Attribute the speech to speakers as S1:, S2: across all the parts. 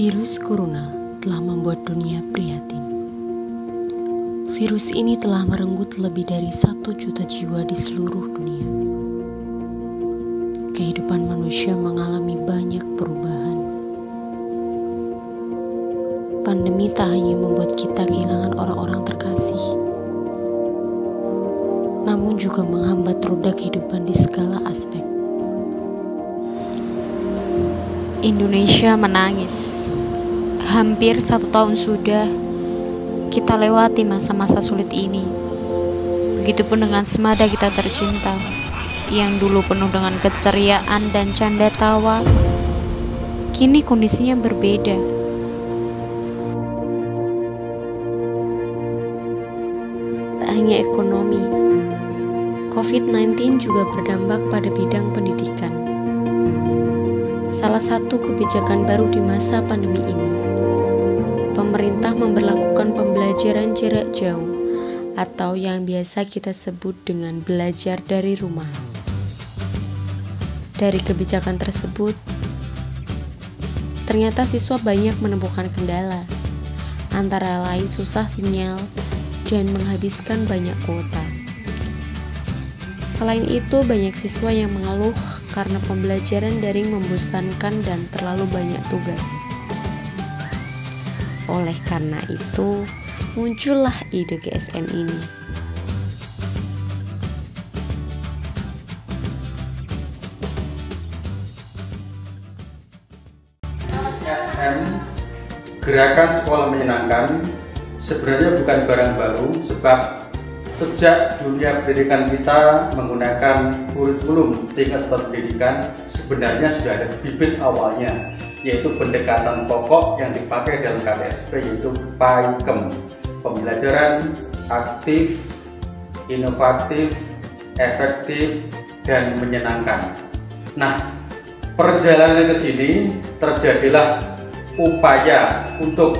S1: Virus Corona telah membuat dunia prihatin. Virus ini telah merenggut lebih dari 1 juta jiwa di seluruh dunia. Kehidupan manusia mengalami banyak perubahan. Pandemi tak hanya membuat kita kehilangan orang-orang terkasih, namun juga menghambat roda kehidupan di segala aspek.
S2: Indonesia menangis. Hampir 1 tahun sudah kita lewati masa-masa sulit ini. Begitupun dengan semada kita tercinta, yang dulu penuh dengan keceriaan dan canda tawa, kini kondisinya berbeda.
S1: Tak hanya ekonomi, COVID-19 juga berdampak pada bidang pendidikan. Salah satu kebijakan baru di masa pandemi ini, pemerintah memberlakukan pembelajaran jarak jauh atau yang biasa kita sebut dengan belajar dari rumah. Dari kebijakan tersebut, ternyata siswa banyak menemukan kendala, antara lain susah sinyal dan menghabiskan banyak kuota. Selain itu, banyak siswa yang mengeluh karena pembelajaran daring membosankan dan terlalu banyak tugas. Oleh karena itu, muncullah ide GSM ini.
S3: GSM, Gerakan Sekolah Menyenangkan, sebenarnya bukan barang baru, sebab sejak dunia pendidikan kita menggunakan kurikulum tingkat satuan pendidikan, sebenarnya sudah ada bibit awalnya, yaitu pendekatan pokok yang dipakai dalam KTSP, yaitu PAIKEM, pembelajaran aktif, inovatif, efektif, dan menyenangkan. Nah, perjalanan ke sini terjadilah upaya untuk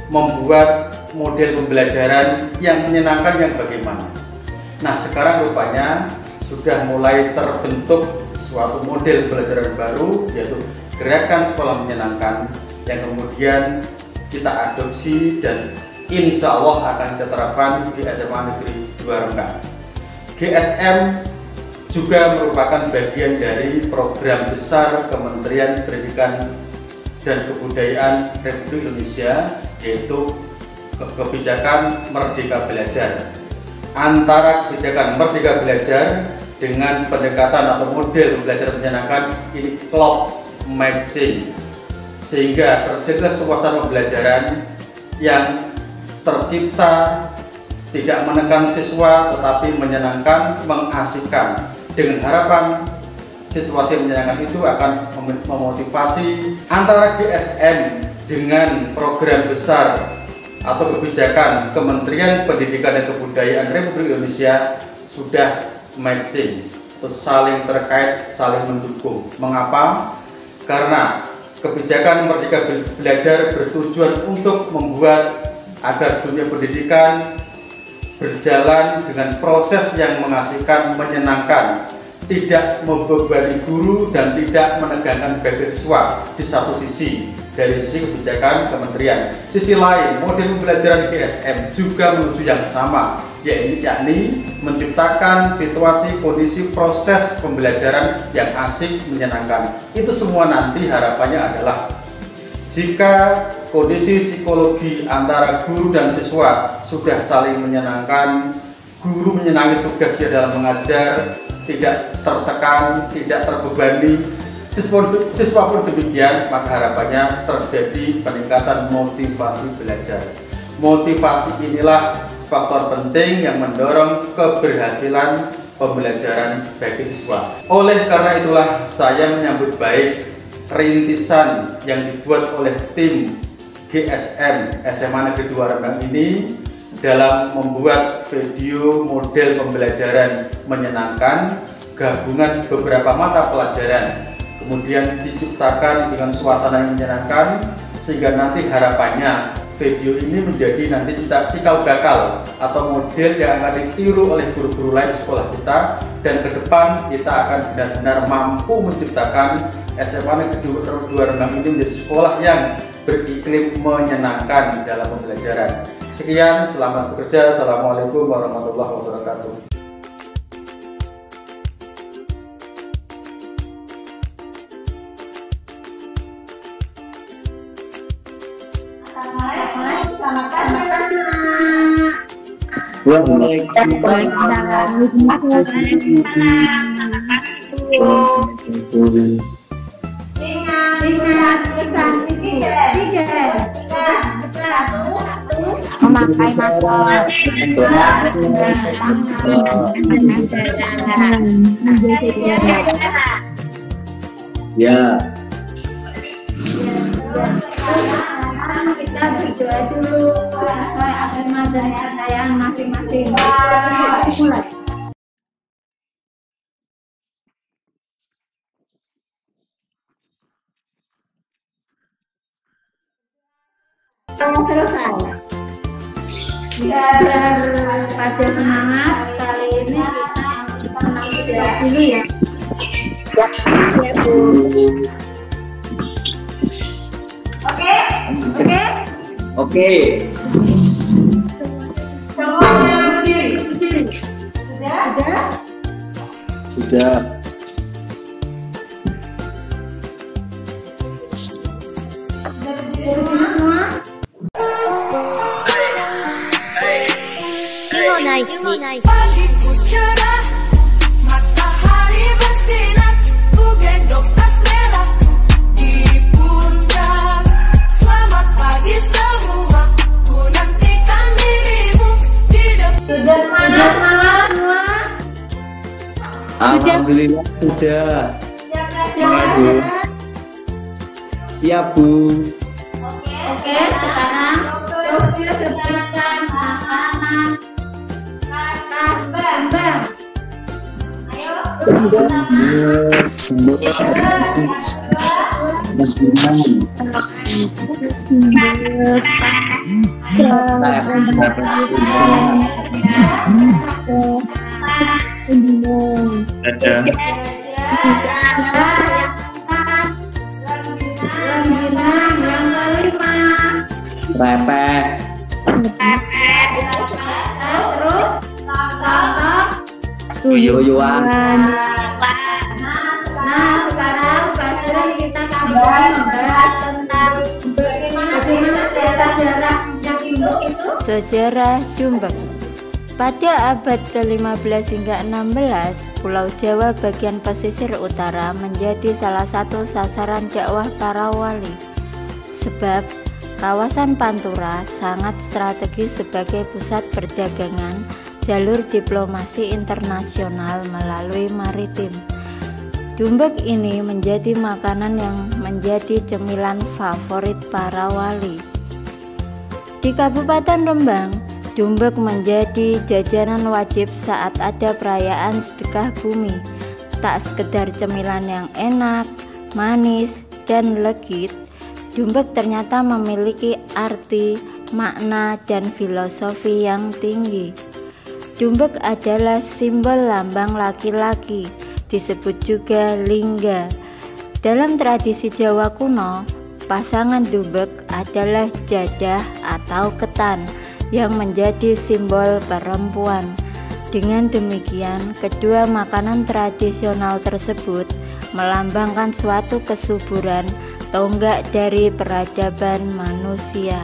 S3: membuat model pembelajaran yang menyenangkan yang bagaimana. Nah, sekarang rupanya sudah mulai terbentuk suatu model pembelajaran baru, yaitu Gerakan Sekolah Menyenangkan, yang kemudian kita adopsi dan insya Allah akan kita terapkan di SMA Negeri 2 Rembang. GSM juga merupakan bagian dari program besar Kementerian Pendidikan dan Kebudayaan Republik Indonesia, yaitu kebijakan Merdeka Belajar. Antara kebijakan Merdeka Belajar dengan pendekatan atau model pembelajaran menyenangkan ini klop matching, sehingga terjadilah suasana pembelajaran yang tercipta tidak menekan siswa tetapi menyenangkan, mengasihkan, dengan harapan situasi menyenangkan itu akan memotivasi. Antara GSM dengan program besar atau kebijakan Kementerian Pendidikan dan Kebudayaan Republik Indonesia sudah matching, saling terkait, saling mendukung. Mengapa? Karena kebijakan Merdeka Belajar bertujuan untuk membuat agar dunia pendidikan berjalan dengan proses yang mengasihkan, menyenangkan, tidak membebani guru dan tidak menegangkan bagi siswa di satu sisi, dari sisi kebijakan kementerian. Sisi lain, model pembelajaran GSM juga menuju yang sama, yakni menciptakan situasi, kondisi, proses pembelajaran yang asik, menyenangkan. Itu semua nanti harapannya adalah jika kondisi psikologi antara guru dan siswa sudah saling menyenangkan, guru menyenangi tugasnya dalam mengajar, tidak tertekan, tidak terbebani, siswa pun demikian, maka harapannya terjadi peningkatan motivasi belajar. Motivasi inilah faktor penting yang mendorong keberhasilan pembelajaran bagi siswa. Oleh karena itulah saya menyambut baik rintisan yang dibuat oleh tim GSM SMA Negeri 2 Rembang ini dalam membuat video model pembelajaran menyenangkan, gabungan beberapa mata pelajaran, kemudian diciptakan dengan suasana yang menyenangkan, sehingga nanti harapannya video ini menjadi nanti cikal bakal atau model yang akan ditiru oleh guru-guru lain sekolah kita, dan ke depan kita akan benar-benar mampu menciptakan SMA Negeri 2 Rembang ini menjadi sekolah yang beriklim menyenangkan dalam pembelajaran. Sekian, selamat bekerja. Assalamualaikum warahmatullahi wabarakatuh.
S4: Memakai masker,
S5: ya.
S4: Kita berdoa dulu sesuai agama dan kepercayaan masing-masing. Mulai. Selesai. Biar pada semangat, kali ini kita berdoa dulu ya. Ya, Bu.
S5: Oke.
S4: Semuanya berdiri.
S5: Sudah.
S6: Pagiku cerah, matahari bersinar, ku gendong tas merahku di pundak. Selamat pagi semua, ku nantikan dirimu di depan.
S4: Sudah semangat semua?
S5: Alhamdulillah sudah.
S4: Bu.
S5: Siap, Bu.
S4: Oke, sekarang Tokyo sebutkan makanan khas Bambang.
S5: Repeh.
S4: Terus
S5: Tuyuan.
S4: Nah, sekarang pelajaran kita kali ini membahas tentang bagaimana sejarah yang itu.
S7: Sejarah Jumbek. Pada abad ke-15 hingga 16, Pulau Jawa bagian pesisir utara menjadi salah satu sasaran dakwah para wali. Sebab kawasan Pantura sangat strategis sebagai pusat perdagangan, jalur diplomasi internasional melalui maritim. Jumbek ini menjadi makanan yang menjadi cemilan favorit para wali. Di Kabupaten Rembang, jumbek menjadi jajanan wajib saat ada perayaan sedekah bumi. Tak sekedar cemilan yang enak, manis, dan legit, jumbek ternyata memiliki arti, makna, dan filosofi yang tinggi. Jumbek adalah simbol lambang laki-laki, disebut juga lingga. Dalam tradisi Jawa kuno, pasangan jumbek adalah jadah atau ketan yang menjadi simbol perempuan. Dengan demikian, kedua makanan tradisional tersebut melambangkan suatu kesuburan, tonggak dari peradaban manusia.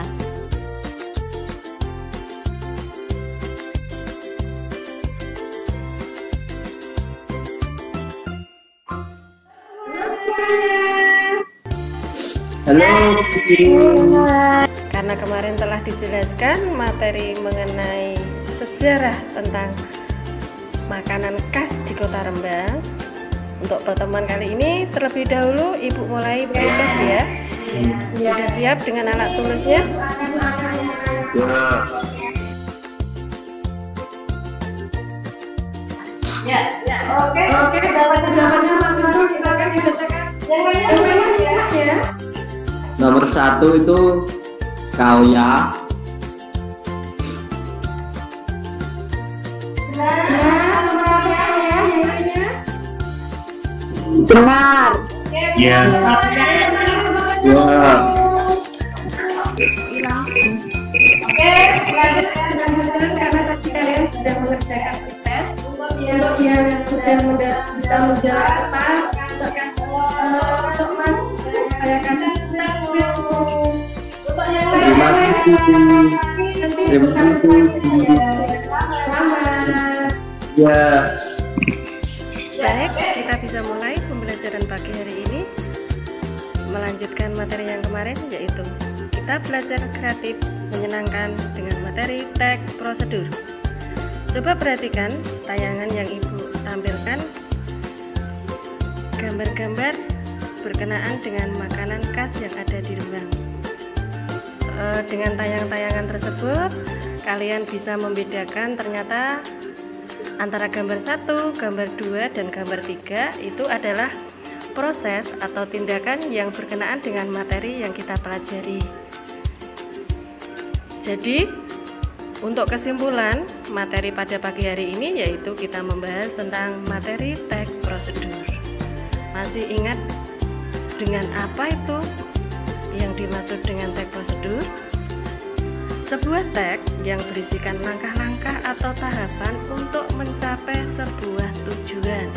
S5: Halo.
S8: Karena kemarin telah dijelaskan materi mengenai sejarah tentang makanan khas di Kota Rembang. Untuk pertemuan kali ini terlebih dahulu Ibu mulai bertugas ya. Sudah siap dengan alat tulisnya?
S4: Ya. Oke, jawabannya masing-masing silakan dibacakan. Yang banyak ya.
S5: Nomor 1 itu kauya.
S4: Benar.
S5: Ya.
S8: Oke, selanjutnya karena tadi kalian sudah mengerjakan tes untuk yang sudah bisa menjawab tepat untuk Mas saya kasih untuk yang
S5: Terima kasih. Terima kasih.
S8: selamat.
S5: Ya.
S8: Baik, kita bisa mulai pembelajaran pagi hari ini. Melanjutkan materi yang kemarin, yaitu kita belajar kreatif menyenangkan dengan materi teks prosedur. Coba perhatikan tayangan yang Ibu tampilkan, gambar-gambar berkenaan dengan makanan khas yang ada di Rembang. Dengan tayangan tersebut, kalian bisa membedakan ternyata antara gambar 1, gambar 2, dan gambar 3 itu adalah proses atau tindakan yang berkenaan dengan materi yang kita pelajari. Jadi, untuk kesimpulan materi pada pagi hari ini yaitu kita membahas tentang materi teks prosedur. Masih ingat dengan apa itu yang dimaksud dengan teks prosedur? Sebuah teks yang berisikan langkah-langkah atau tahapan untuk mencapai sebuah tujuan.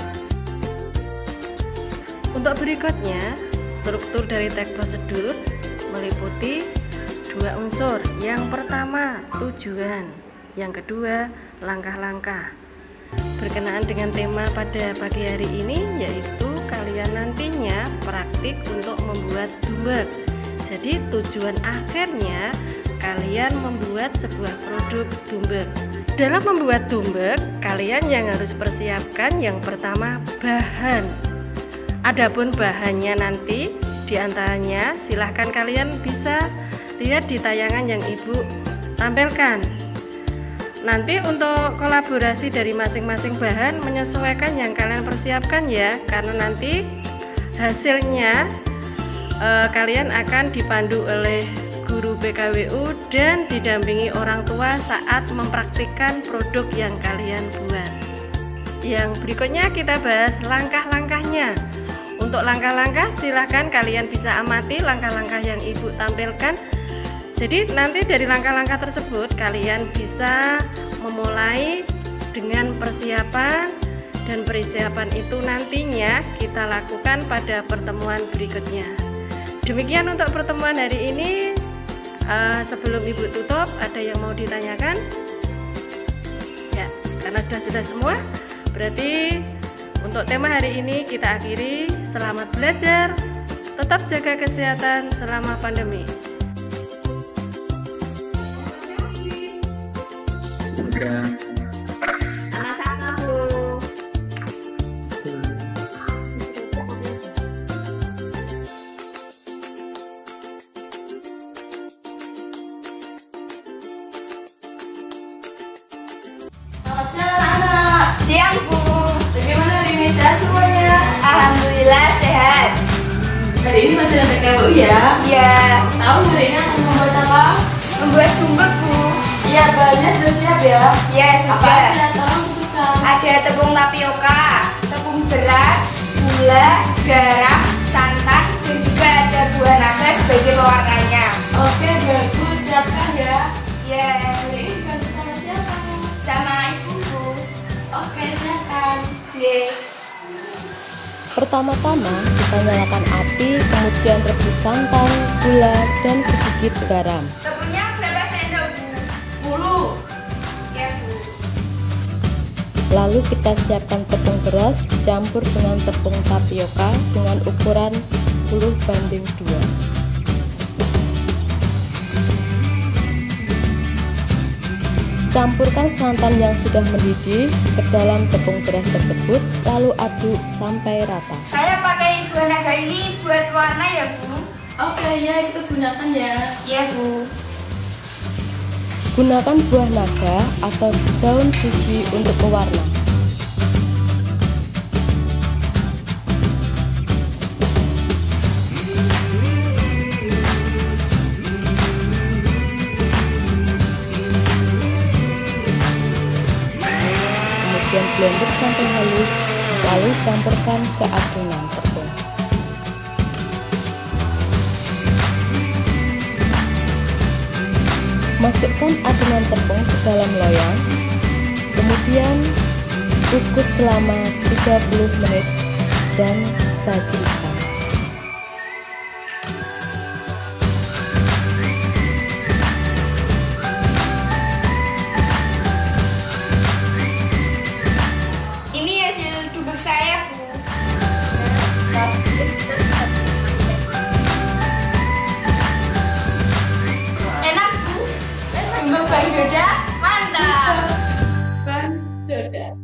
S8: Untuk berikutnya, struktur dari teks prosedur meliputi dua unsur. Yang pertama, tujuan. Yang kedua, langkah-langkah. Berkenaan dengan tema pada pagi hari ini, yaitu kalian nantinya praktik untuk membuat dumbek. Jadi tujuan akhirnya kalian membuat sebuah produk dumbek. Dalam membuat dumbek, kalian yang harus persiapkan yang pertama bahan. Adapun bahannya nanti diantaranya silahkan kalian bisa lihat di tayangan yang Ibu tampilkan. Nanti untuk kolaborasi dari masing-masing bahan menyesuaikan yang kalian persiapkan ya, karena nanti hasilnya kalian akan dipandu oleh guru BKWU dan didampingi orang tua saat mempraktikkan produk yang kalian buat. Yang berikutnya kita bahas langkah-langkahnya. Untuk langkah-langkah silahkan kalian bisa amati langkah-langkah yang Ibu tampilkan. Jadi nanti dari langkah-langkah tersebut kalian bisa memulai dengan persiapan, dan persiapan itu nantinya kita lakukan pada pertemuan berikutnya. Demikian untuk pertemuan hari ini. Sebelum Ibu tutup, ada yang mau ditanyakan? Ya, karena sudah semua, berarti untuk tema hari ini kita akhiri. Selamat belajar, tetap jaga kesehatan selama pandemi.
S5: Sudah.
S4: Sama-sama, Bu.
S6: Siang Bu, bagaimana hari ini sehat semuanya?
S4: Alhamdulillah sehat.
S6: Hari ini masih ada KBU ya?
S4: Iya.
S6: Tahu hari ini akan membuat apa?
S4: Membuat dumbek, Bu.
S6: Iya, bahannya sudah siap ya?
S4: Iya,
S6: Apa
S4: sudah.
S6: aja? Tolong sebutkan.
S4: Ada tepung tapioka, tepung beras, gula, garam, santan, dan juga ada buah naga sebagai pewarnanya.
S6: Oke, bagus, siapkan ya.
S4: Iya.
S6: Hari ini dibantu sama siapa?
S4: Sama ibu, Bu.
S6: Oke, siapkan.
S4: Iya.
S2: Pertama-tama kita nyalakan api, kemudian rebus santan, gula, dan sedikit garam.
S4: Tepungnya berapa sendok, Bu?
S6: 10.
S4: Iya, Bu.
S2: Lalu kita siapkan tepung beras dicampur dengan tepung tapioka dengan ukuran 10:2. Campurkan santan yang sudah mendidih ke dalam tepung beras tersebut, lalu aduk sampai rata.
S4: Saya pakai buah naga ini buat warna ya, Bu.
S6: Oke, ya itu gunakan ya.
S4: Iya, Bu.
S2: Gunakan buah naga atau daun suji untuk pewarna. Kemudian blender sampai halus, lalu campurkan ke adonan tepung.
S9: Masukkan adonan tepung ke dalam loyang, kemudian kukus selama 30 menit dan sajikan.
S4: Ini hasil dubek saya, Bu. Enak, Bu. Dubek Bang Joda, mantap. Bang Joda.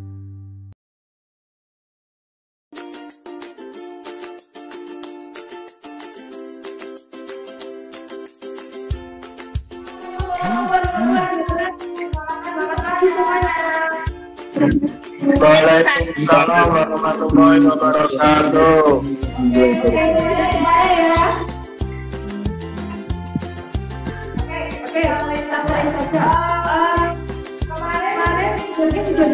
S5: Waalaikumsalam warahmatullahi wabarakatuh.
S6: Oke, kita mulai saja. Kemarin mungkin sudah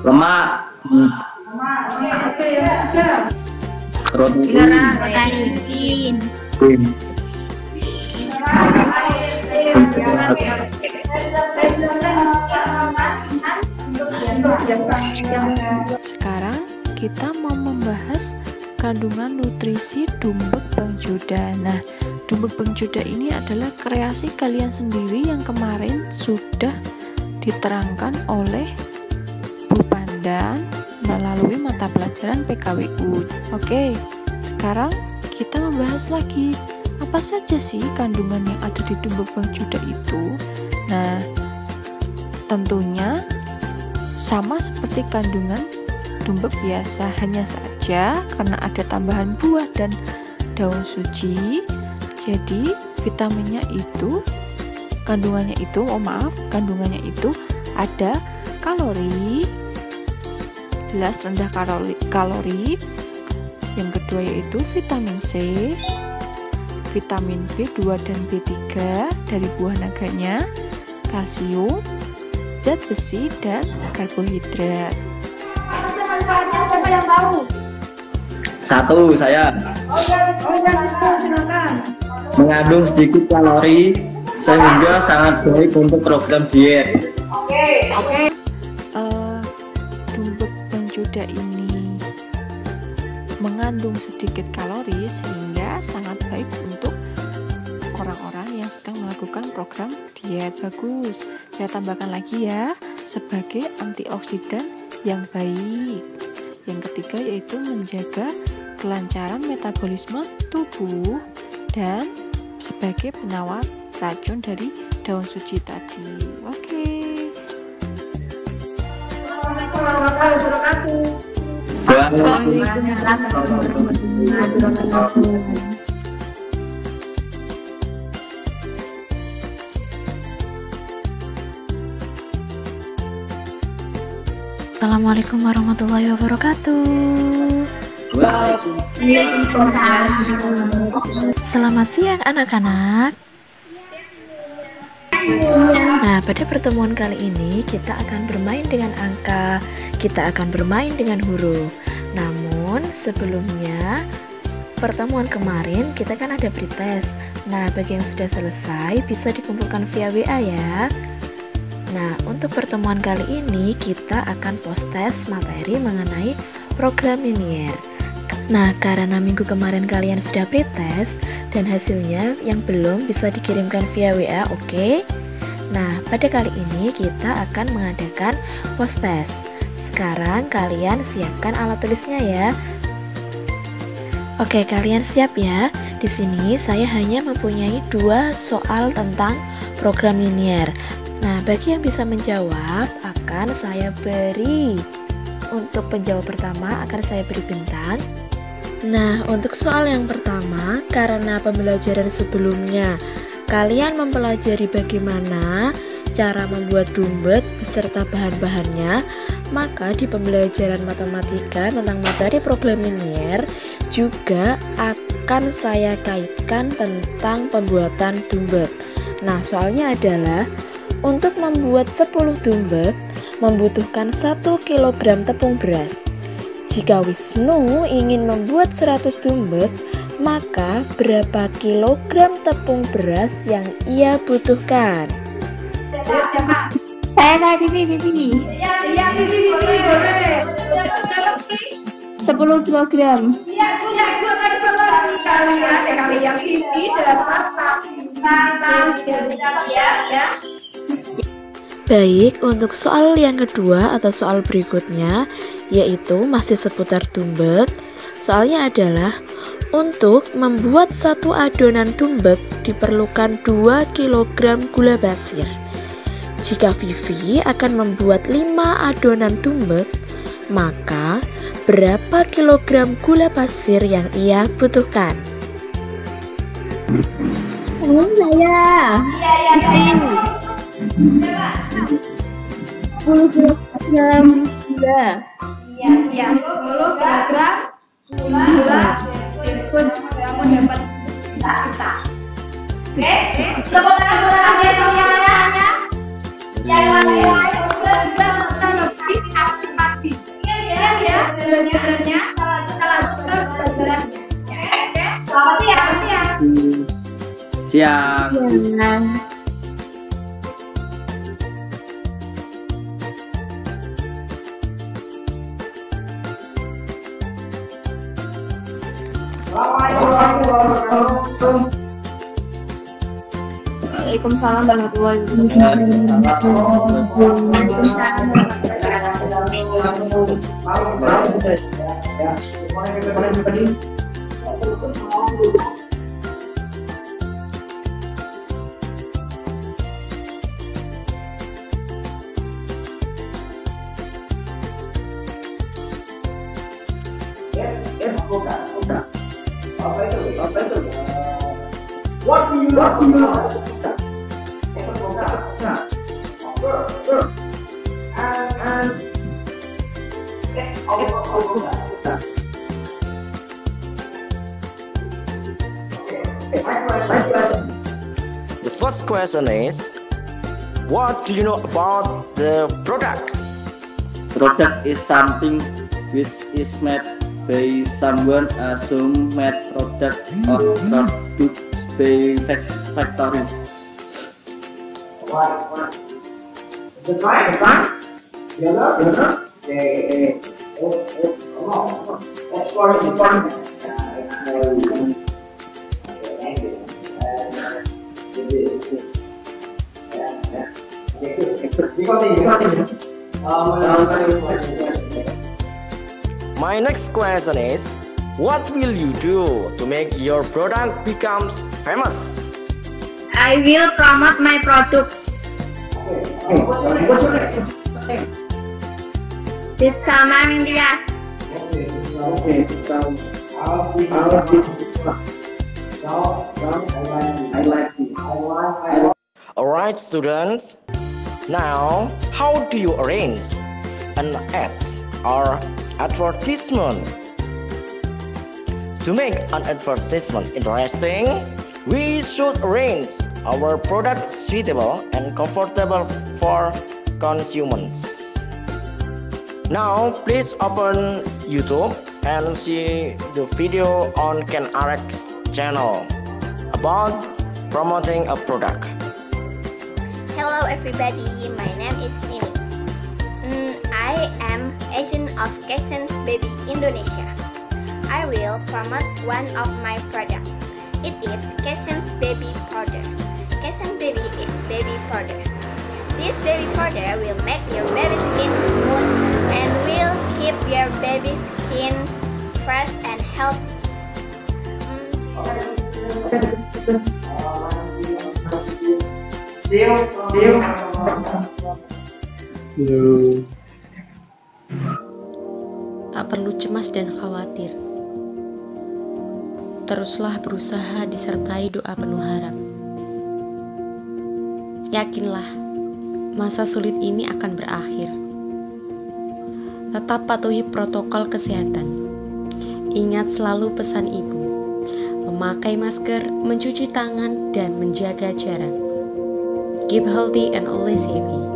S5: Lemak. Roti.
S10: Sekarang kita mau membahas kandungan nutrisi dumbek Bang Joda. Nah, dumbek Bang Joda ini adalah kreasi kalian sendiri yang kemarin sudah diterangkan oleh Bu Pandan melalui mata pelajaran PKWU. Oke, sekarang kita membahas lagi apa saja sih kandungan yang ada di dumbek Bang Joda itu. Nah, tentunya sama seperti kandungan dumbek biasa, hanya saja karena ada tambahan buah dan daun suci, jadi vitaminnya itu kandungannya itu ada kalori, jelas rendah kalori. Yang kedua yaitu vitamin C, vitamin B2 dan B3 dari buah naganya, kalsium, zat besi, dan karbohidrat.
S6: Siapa yang tahu?
S5: Satu, saya.
S6: Silakan.
S5: Mengandung sedikit kalori sehingga sangat baik untuk program diet.
S6: Oke.
S10: Dumbek Bang Joda ini mengandung sedikit kalori sehingga sangat baik untuk orang-orang yang sedang melakukan program diet. Bagus. Saya tambahkan lagi ya, sebagai antioksidan yang baik. Yang ketiga yaitu menjaga kelancaran metabolisme tubuh dan sebagai penawar racun dari daun suci tadi. Oke.
S2: Assalamualaikum warahmatullahi wabarakatuh. Selamat siang anak-anak. Nah, pada pertemuan kali ini kita akan bermain dengan angka, kita akan bermain dengan huruf. Namun sebelumnya, pertemuan kemarin kita kan ada pretest. Nah, bagi yang sudah selesai bisa dikumpulkan via WA ya. Nah, untuk pertemuan kali ini kita akan post test materi mengenai program linier. Nah, karena minggu kemarin kalian sudah pretest dan hasilnya yang belum bisa dikirimkan via WA, oke? Nah, pada kali ini kita akan mengadakan post test. Sekarang kalian siapkan alat tulisnya ya. Oke, kalian siap ya? Di sini saya hanya mempunyai 2 soal tentang program linier. Nah, bagi yang bisa menjawab akan saya beri, untuk penjawab pertama akan saya beri bintang. Nah, untuk soal yang pertama, karena pembelajaran sebelumnya kalian mempelajari bagaimana cara membuat dumbek beserta bahan-bahannya, maka di pembelajaran matematika tentang materi program linier juga akan saya kaitkan tentang pembuatan dumbek. Nah, soalnya adalah
S9: Untuk membuat 10 tumbek membutuhkan 1 kg tepung beras. Jika Wisnu ingin membuat 100 tumbek, maka berapa kilogram tepung beras yang ia butuhkan?
S4: Saya Bibi. Iya, Bibi boleh. 10 kilogram. Iya, kali yang Bibi dapat ya.
S9: Baik, untuk soal yang kedua atau soal berikutnya, yaitu masih seputar tumbek. Soalnya adalah untuk membuat satu adonan tumbek diperlukan 2 kg gula pasir. Jika Vivi akan membuat 5 adonan tumbek, maka berapa kilogram gula pasir yang ia butuhkan?
S4: Saya. Iya. 10 kilogram gula. Iya, 10 kilogram gula. Kamu dapat kita. Oke, tepuk tangan buat yang aktif. Iya ya. Belajarannya kita lanjutkan pelajaran. Oke, selamat siang.
S5: Siang.
S6: Waalaikumsalam warahmatullahi wabarakatuh.
S11: What do you know?
S12: The first question is, what do you know about the product?
S5: Product is something which is made by someone, some made product or produced by factories.
S11: The right? Yellow?
S12: My next question is, what will you do to make your product becomes famous?
S4: I will promote my product.
S11: What's your name?
S4: This Salma Indias.
S11: Okay. I like it.
S12: Alright, students. Now, how do you arrange an ad or advertisement? To make an advertisement interesting, we should arrange our product suitable and comfortable for consumers. Now, please open YouTube and see the video on CanRx channel about promoting a product.
S13: Hello everybody, my name is Nini. I am agent of Cassens Baby Indonesia. I will promote one of my products. It is Cassens Baby Powder. Cassens Baby is baby powder. This baby powder will make your baby skin smooth and will keep your baby skin fresh and healthy.
S1: Tak perlu cemas dan khawatir. Teruslah berusaha disertai doa penuh harap. Yakinlah, masa sulit ini akan berakhir. Tetap patuhi protokol kesehatan. Ingat selalu pesan ibu, memakai masker, mencuci tangan, dan menjaga jarak. Keep healthy and always happy.